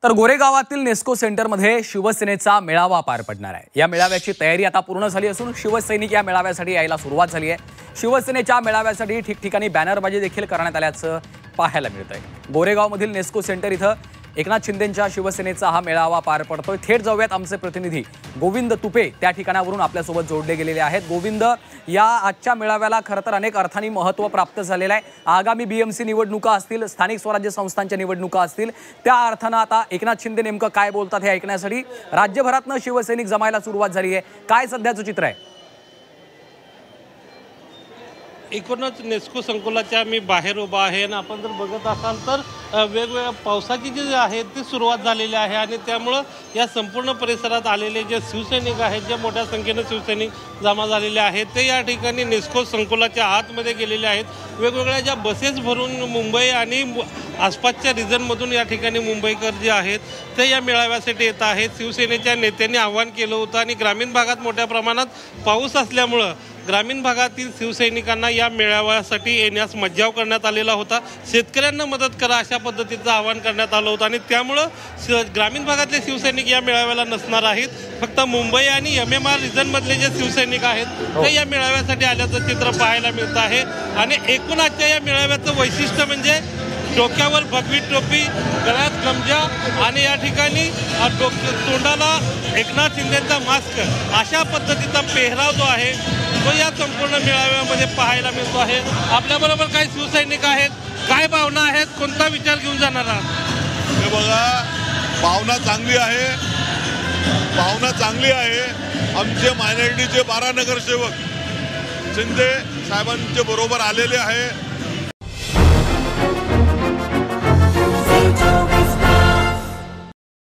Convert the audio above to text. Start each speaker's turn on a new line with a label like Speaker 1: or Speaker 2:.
Speaker 1: तर गोरेगावातील नेस्को सेंटरमध्ये शिवसेनेचा मेळावा पार पडणार आहे। या मेळाव्याची तयारी आता पूर्ण झाली असून शिवसैनिक या मेळाव्यासाठी यायला सुरुवात झाली आहे। शिवसेनेच्या मेळाव्यासाठी ठिकठिकाणी बॅनरबाजी देखील करण्यात आल्याचं पाहायला मिळतंय। गोरेगावमधील नेस्को सेंटर इथं एकनाथ शिंदेंच्या शिवसेनेचा हा मेळावा पार पडतोय। थेट जाऊयात आमचे प्रतिनिधी गोविंद तुपे त्या ठिकाणावरून आपल्यासोबत जोडले गेलेले आहेत। गोविंद, या आजच्या मेळाव्याला खरं तर अनेक अर्थांनी महत्त्व प्राप्त झालेलं आहे। आगामी बीएमसी निवडणुका असतील, स्थानिक स्वराज्य संस्थांच्या निवडणुका असतील, त्या अर्थानं आता एकनाथ शिंदे नेमकं काय बोलतात हे ऐकण्यासाठी राज्यभरातनं शिवसैनिक जमायला सुरुवात झाली आहे। काय सध्याचं चित्र आहे?
Speaker 2: एकूणच नेस्को संकुलाच्या मी बाहेर उभा आहे आणि आपण जर बघत असाल तर वेगवेगळ्या पावसाची जी आहे ती सुरुवात झालेली आहे आणि त्यामुळं या संपूर्ण परिसरात आलेले जे शिवसैनिक आहेत, जे मोठ्या संख्येनं शिवसैनिक जमा झालेले आहेत, ते या ठिकाणी नेस्को संकुलाच्या आतमध्ये गेलेले आहेत। वेगवेगळ्या ज्या बसेस भरून मुंबई आणि आसपासच्या रिजनमधून या ठिकाणी मुंबईकर जे आहेत ते या मेळाव्यासाठी येत आहेत। शिवसेनेच्या नेत्यांनी आवाहन केलं होतं आणि ग्रामीण भागात मोठ्या प्रमाणात पाऊस असल्यामुळं ग्रामीण भागातील शिवसैनिकांना या मेळाव्यासाठी येण्यास मज्जाव करण्यात आलेला होता। शेतकऱ्यांना मदत करा अशा पद्धतीचं आवाहन करण्यात आलं होतं आणि त्यामुळं ग्रामीण भागातले शिवसैनिक या मेळाव्याला नसणार आहेत। फक्त मुंबई आणि MMR रिजनमधले जे शिवसैनिक आहेत ते या मेळाव्यासाठी आल्याचं चित्र पाहायला मिळत आहे। आणि एकूण आजच्या या मेळाव्याचं वैशिष्ट्य म्हणजे डोक्यावर भगवी टोपी, गळ्यात गमजा आणि या ठिकाणी तोंडाला एकनाथ शिंदेंचा मास्क अशा पद्धतीचा पेहराव जो आहे तो या संपूर्ण मेळाव्यामध्ये पाहायला मिळतो आहे। आपल्याबरोबर काही शिवसैनिक आहेत, काय भावना आहेत, कोणता विचार घेऊन जाणार आहात?
Speaker 3: हे बघा, भावना चांगली आहे, भावना चांगली आहे। आमचे मायनॉरिटीचे 12 नगरसेवक शिंदे साहेबांच्या बरोबर आलेले आहे।